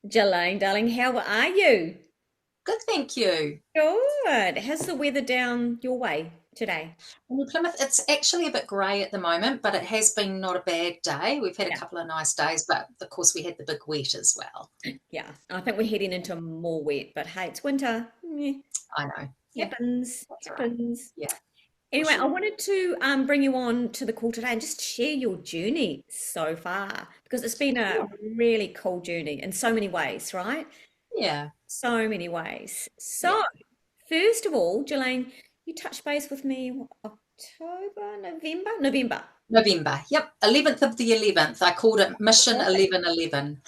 Gillane, darling, how are you? Good, thank you. Good. How's the weather down your way today? In Plymouth, it's actually a bit grey at the moment, but it has been not a bad day. We've had a Yeah. couple of nice days, but of course we had the big wet as well. Yeah, I think we're heading into more wet, but hey, it's winter. I know. Yeah, Happens, that's all right. happens. Yeah, for Anyway, I sure. wanted to bring you on to the call today and just share your journey so far because it's been a Sure. really cool journey in so many ways, right? Yeah, So many ways. yeah. So, first of all, Gillane, you touched base with me what, October, November? November. November. Yep, 11th of the 11th. I called it Mission 1111.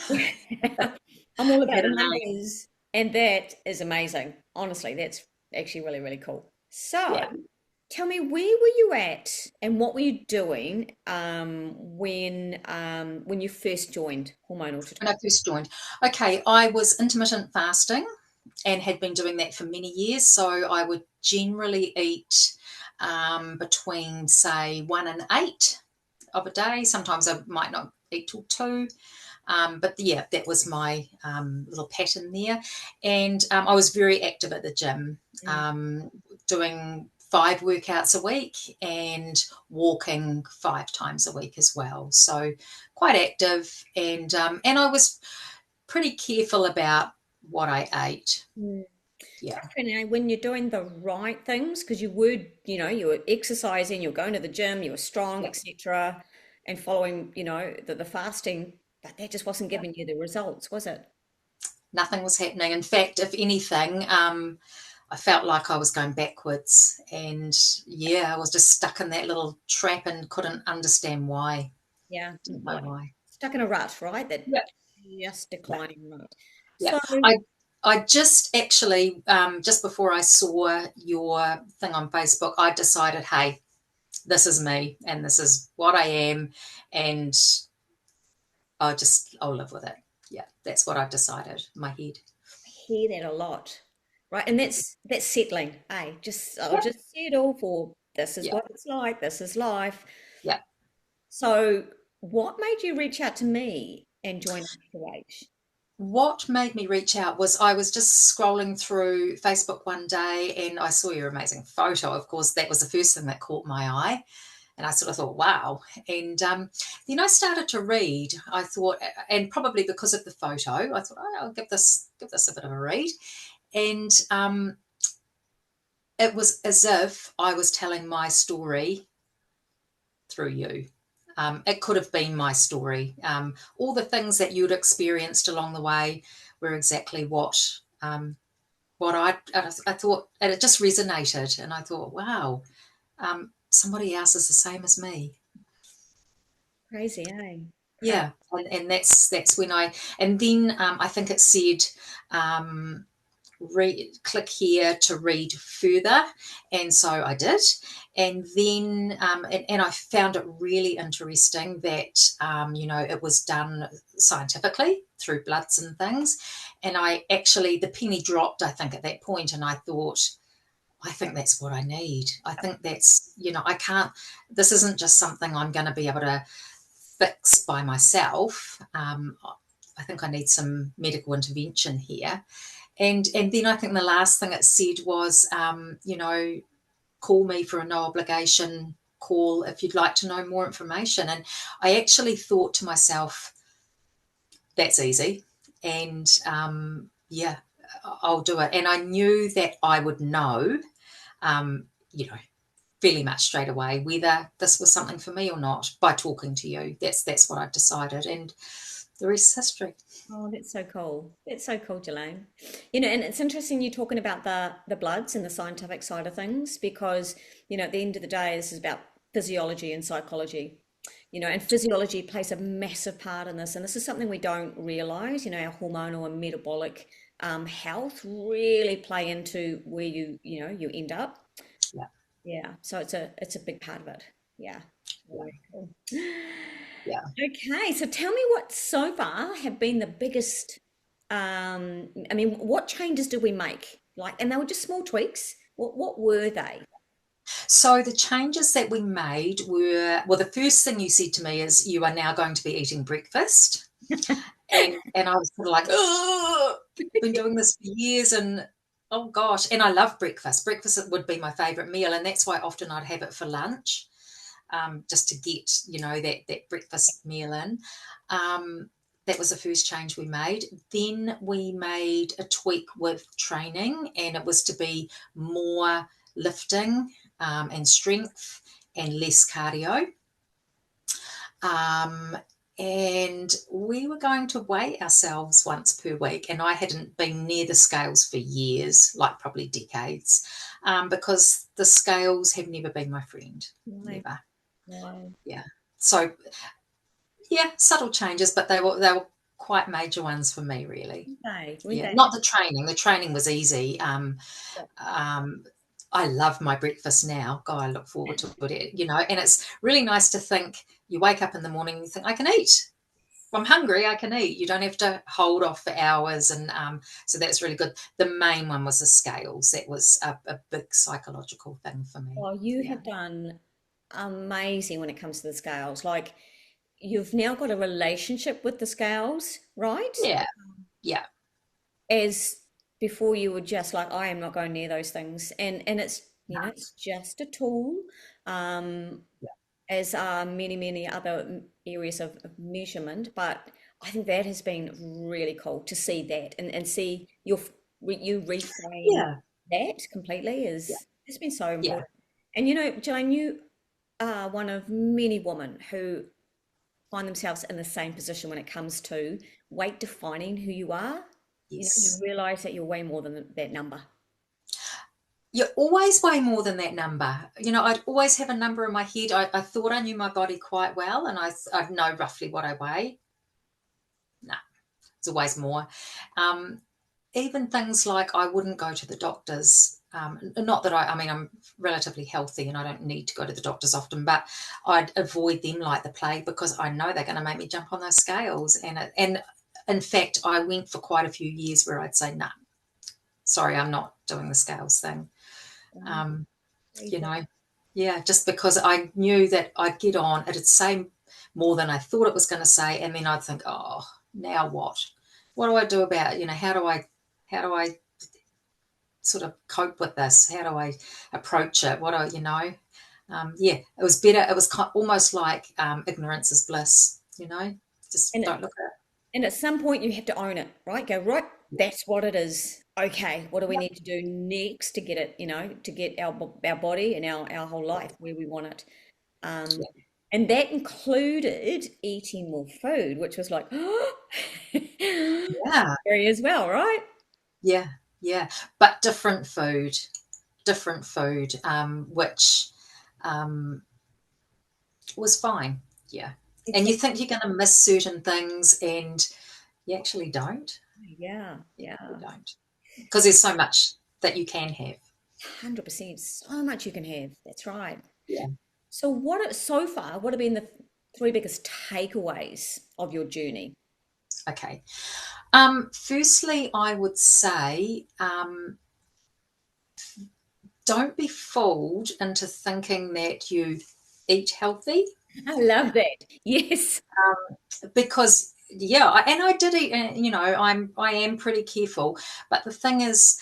I'm all about Had the a name. numbers, and that is amazing. Honestly, that's actually really, really cool. So, Yeah. tell me, where were you at, and what were you doing when you first joined Hormonal to When I Talk? first joined. Okay, I was intermittent fasting and had been doing that for many years. So I would generally eat between, say, 1 and 8 of a day. Sometimes I might not eat till 2. But yeah, that was my little pattern there. And I was very active at the gym, Mm. um, doing 5 workouts a week and walking 5 times a week as well. So quite active, and I was pretty careful about what I ate. Mm. Yeah, Definitely, when you're doing the right things, because you would, you were exercising, you were going to the gym, you were strong, yeah, etc., and following, the fasting, but that just wasn't yeah. giving you the results, was it? Nothing was happening. In fact, if anything, I felt like I was going backwards, and yeah, I was just stuck in that little trap and couldn't understand why. Yeah, Didn't know like why. stuck in a rut, right? That Yeah, just yeah, declining rut. yeah. So, I just actually just before I saw your thing on Facebook, I decided, hey, this is me, and this is what I am, and I'll live with it. Yeah, that's what I've decided in my head. I hear that a lot, right? And that's settling. Hey, just I'll Yep. just settle for this is Yeah, what it's like. This is life. yeah. So, what made you reach out to me and join H2H? What made me reach out was I was just scrolling through Facebook one day and I saw your amazing photo. Of course, that was the first thing that caught my eye. And I sort of thought, wow. And then I started to read. I thought, and probably because of the photo, I thought, oh, I'll give this a bit of a read. And it was as if I was telling my story through you. It could have been my story. All the things that you'd experienced along the way were exactly what I thought, and it just resonated. And I thought, wow, somebody else is the same as me. Crazy, eh? Crazy. Yeah, and that's when and then I think it said click here to read further, and so I did, and then and I found it really interesting that it was done scientifically through bloods and things, and I actually the penny dropped I think at that point, and I thought I think that's what I need. I think that's, I can't, this isn't just something I'm going to be able to fix by myself. I think I need some medical intervention here. And then I think the last thing it said was, call me for a no obligation call if you'd like to know more information. And I actually thought to myself, that's easy. And yeah, I'll do it. And I knew that I would know, um, you know, fairly much straight away whether this was something for me or not by talking to you. That's what I've decided. And the rest is history. Oh, that's so cool. That's so cool, Gillane. And it's interesting you talking about the bloods and the scientific side of things because, at the end of the day, this is about physiology and psychology. And physiology plays a massive part in this. And this is something we don't realize. Our hormonal and metabolic health really play into where you end up. Yeah. Yeah. So it's a big part of it. Yeah. Yeah. Really cool. Yeah. Okay, so tell me what so far have been the biggest, I mean, what changes did we make? Like, and they were just small tweaks. What were they? So the changes that we made were, well, the first thing you said to me is you are now going to be eating breakfast. And I was sort of like, oh, been doing this for years, and oh gosh, and I love breakfast. Breakfast would be my favourite meal, and that's why often I'd have it for lunch, just to get, that breakfast meal in. Um, that was the first change we made. Then we made a tweak with training, and it was to be more lifting, and strength, and less cardio. Um, and we were going to weigh ourselves once per week, and I hadn't been near the scales for years, like probably decades, because the scales have never been my friend. Right. Never. Wow. Yeah. So yeah, subtle changes, but they were quite major ones for me, really. Okay. Weren't Yeah, they? not the training. The training was easy. Yeah. I love my breakfast now. God, I look forward to it. And it's really nice to think you wake up in the morning and you think, I can eat. If I'm hungry, I can eat. You don't have to hold off for hours. And so that's really good. The main one was the scales. That was a big psychological thing for me. Oh, you Yeah. have done amazing when it comes to the scales. Like you've now got a relationship with the scales, right? Yeah. Yeah. As before you were just like, I am not going near those things. And it's, it's just a tool. Um, Yeah. as are many, many other areas of measurement. But I think that has been really cool to see that and see you reframe Yeah. that completely Yeah. is it's been so Yeah. important. And Jane, you are one of many women who find themselves in the same position when it comes to weight defining who you are. You Yes. realize that you're way more than that number. You're always way more than that number. I'd always have a number in my head. I thought I knew my body quite well, and I know roughly what I weigh. No, it's always more. Um, Even things like I wouldn't go to the doctors. Not that I mean, I'm relatively healthy and I don't need to go to the doctors often, but I'd avoid them like the plague because I know they're going to make me jump on those scales. And in fact, I went for quite a few years where I'd say, nah, sorry, I'm not doing the scales thing. Wow, Um, very you brave. know, yeah, just because I knew that I'd get on, it'd say more than I thought it was going to say, and then I'd think, oh, now what? What do I do about it? How do I sort of cope with this? How do I approach it? Yeah, it was better. It was almost like ignorance is bliss. Just And don't look at And at some point, you have to own it, right? Go, right, it. that's what it is. Okay, what do we Yeah, need to do next to get it, to get our body and our whole life where we want it? Um, yeah, and that included eating more food, which was like, yeah, scary as well, right? yeah, yeah. But different food, which um, was fine. Yeah. And you Exactly. think you're going to miss certain things, and you actually don't. Yeah, You yeah. don't. Because there's so much that you can have. 100%. So much you can have. That's right. Yeah. So so far, what have been the three biggest takeaways of your journey? Okay. Firstly, I would say don't be fooled into thinking that you eat healthy, I love that. Yes. because yeah, and I did eat. I am pretty careful, but the thing is,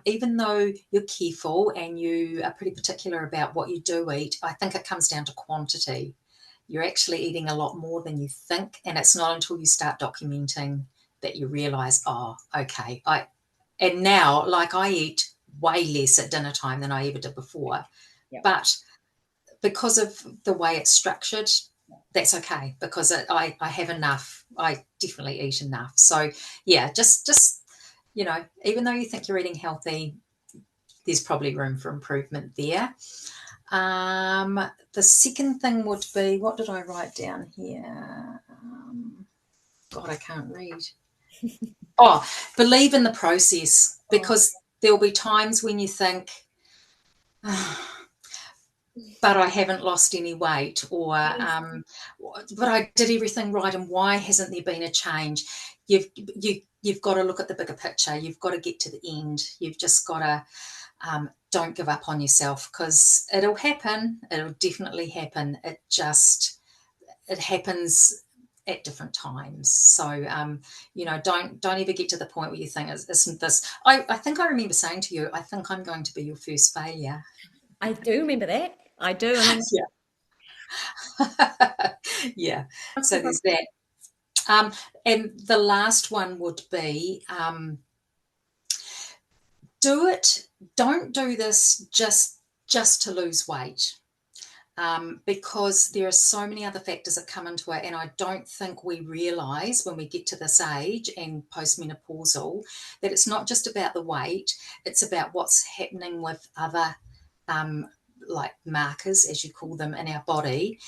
even though you're careful and you are pretty particular about what you do eat, I think it comes down to quantity. You're actually eating a lot more than you think, and it's not until you start documenting that you realize, oh, okay, and now, like, I eat way less at dinner time than I ever did before, Yeah. but because of the way it's structured, that's okay, because I have enough. I definitely eat enough. So yeah, just even though you think you're eating healthy, there's probably room for improvement there. Um, the second thing would be, what did I write down here? God, I can't read. Oh, believe in the process, Oh, because there'll be times when you think, but I haven't lost any weight, or yes. but I did everything right, and why hasn't there been a change? You've got to look at the bigger picture. You've got to get to the end. You've just got to don't give up on yourself, because it'll happen. It'll definitely happen. It happens at different times. So don't ever get to the point where you think, isn't this? I think I remember saying to you, I think I'm going to be your first failure. I do remember that. I do, and I'm Yeah. Yeah. So there's that. And the last one would be, don't do this just to lose weight. Because there are so many other factors that come into it, and I don't think we realise when we get to this age and postmenopausal that it's not just about the weight, it's about what's happening with other like markers, as you call them, in our body.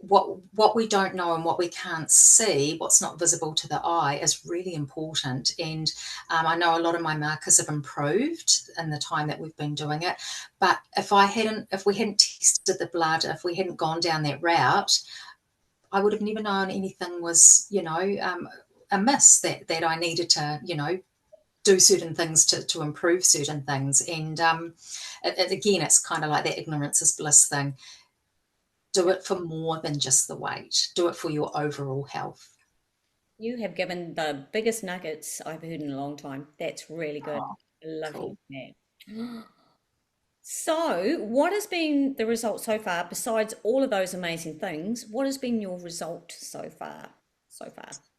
What we don't know and what we can't see, what's not visible to the eye, is really important. And I know a lot of my markers have improved in the time that we've been doing it. But if we hadn't tested the blood, if we hadn't gone down that route, I would have never known anything was, amiss, that I needed to, do certain things to improve certain things. And again, it's kind of like that ignorance is bliss thing. Do it for more than just the weight. Do it for your overall health. You have given the biggest nuggets I've heard in a long time. That's really good. Oh, I love cool. hearing that. So, what has been the result so far, besides all of those amazing things? What has been your result so far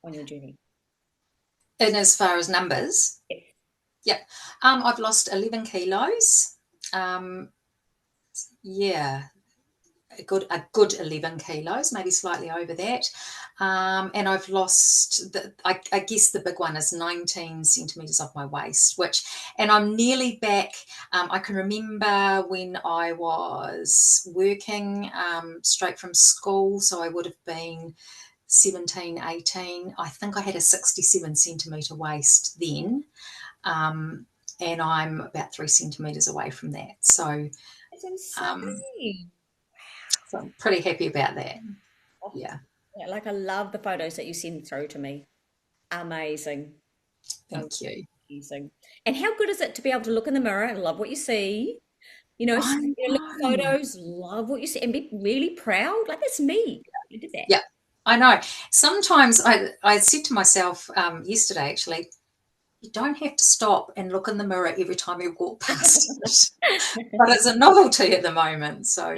on your journey? And as far as numbers, yeah, I've lost 11 kilos. Yeah, a good 11 kilos, maybe slightly over that. And I've lost, I guess the big one is 19 centimetres off my waist, and I'm nearly back. I can remember when I was working straight from school, so I would have been 17, 18. I think I had a 67 centimetre waist then. And I'm about 3 centimetres away from that. So, It's um, insane. so I'm pretty happy about that. Oh, Yeah. yeah, like I love the photos that you send through to me. Amazing. Thank you. Amazing. And how good is it to be able to look in the mirror and love what you see? I Look at know. photos, love what you see, and be really proud. Like that's me. I did that. Yeah, I know. Sometimes I said to myself yesterday, actually, you don't have to stop and look in the mirror every time you walk past it. But it's a novelty at the moment. So,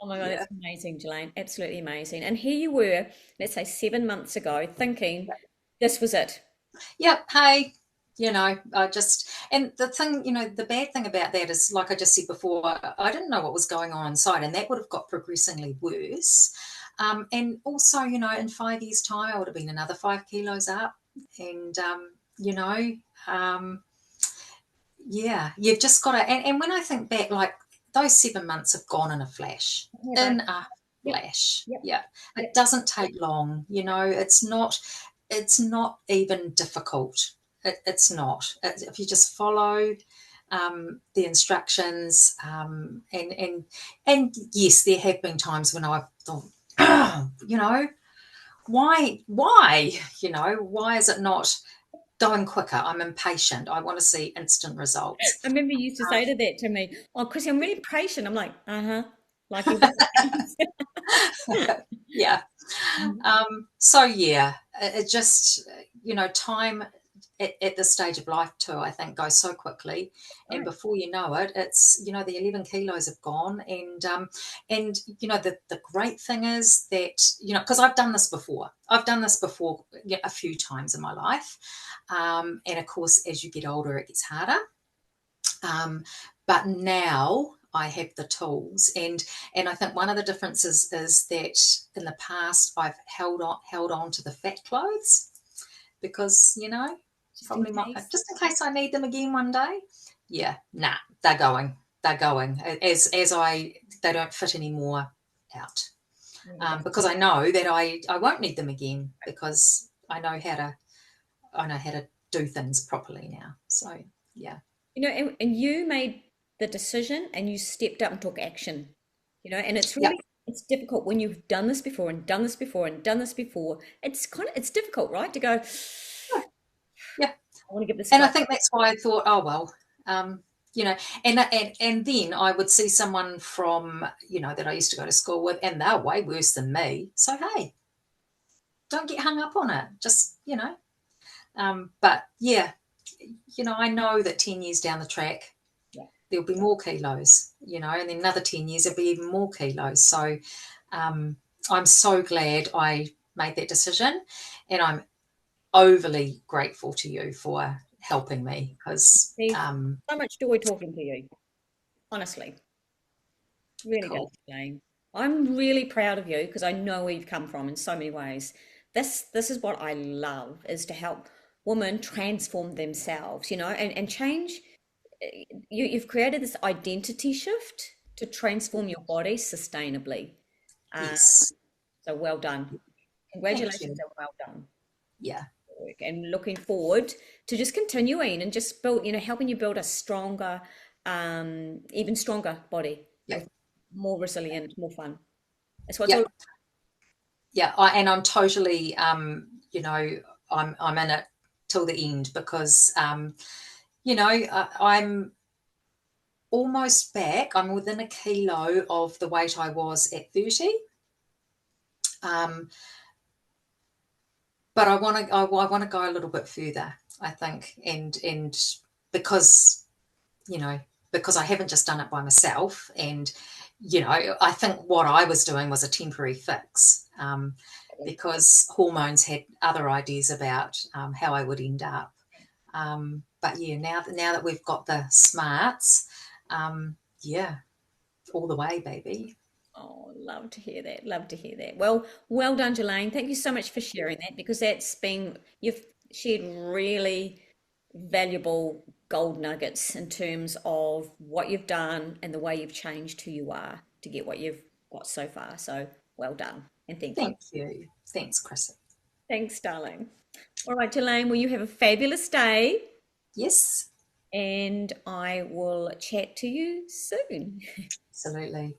Oh my God, yeah. that's amazing, Gillane. Absolutely amazing. And here you were, let's say 7 months ago, thinking this was it. Yep. Hey, and the thing, the bad thing about that is, like I just said before, I didn't know what was going on inside, and that would have got progressively worse. And also, in 5 years' time, I would have been another 5 kilos up. And, you know, um, yeah, you've just got to. And when I think back, like those 7 months have gone in a flash, Yeah, in but a yep, flash. yep, Yeah, it yep. doesn't take long. It's not even difficult. It's not. If you just follow the instructions, and yes, there have been times when I've thought, why is it not going quicker? I'm impatient. I want to see instant results. I remember you used to say to that to me, "Oh, Chrissy, I'm really patient." I'm like, "Uh-huh." Like everything. Yeah. So yeah, it just, time at this stage of life too, I think goes so quickly, and Right. before you know it, it's, the 11 kilos have gone. And the great thing is that, because I've done this before, yeah, a few times in my life, and of course as you get older it gets harder, but now I have the tools, and I think one of the differences is that in the past I've held on to the fat clothes because, Just in probably case. just in case I need them again one day. Yeah, nah, they're going as they don't fit anymore out, Yeah. because I know that I won't need them again because I know how to do things properly now. So yeah. And you made the decision and you stepped up and took action. And Yep. it's difficult when you've done this before and done this before and done this before. It's difficult, right? To go, I Yeah. want to give this a And go. I think that's why I thought, oh well, you know, and then I would see someone from, that I used to go to school with, and they're way worse than me. So hey, don't get hung up on it. Just, but yeah, I know that 10 years down the track, Yeah. there'll be more kilos, and then another 10 years, there'll be even more kilos. So I'm so glad I made that decision, and I'm overly grateful to you for helping me because, See, so much joy talking to you, honestly. Really does, cool. Jane. I'm really proud of you because I know where you've come from in so many ways. This is what I love is to help women transform themselves, and change. You've created this identity shift to transform your body sustainably. Uh, Yes. so well done. Thank Congratulations you. and well done. Yeah. And looking forward to just continuing and just build, helping you build a stronger, even stronger body Yeah. with more resilient, more fun. That's what it's Yeah. all. Yeah. And I'm totally, I'm in it till the end because, I'm almost back. I'm within a kilo of the weight I was at 30. Um, but I want to go a little bit further, I think, and because you know because I haven't just done it by myself, and I think what I was doing was a temporary fix, because hormones had other ideas about how I would end up. But yeah, now that we've got the smarts, yeah, all the way, baby. Oh, love to hear that. Love to hear that. Well done, Gillane. Thank you so much for sharing that because you've shared really valuable gold nuggets in terms of what you've done and the way you've changed who you are to get what you've got so far. So well done and thank you. Thank you. Thanks, Chris. Thanks, darling. All right, Gillane, well, you have a fabulous day Yes, and I will chat to you soon. absolutely.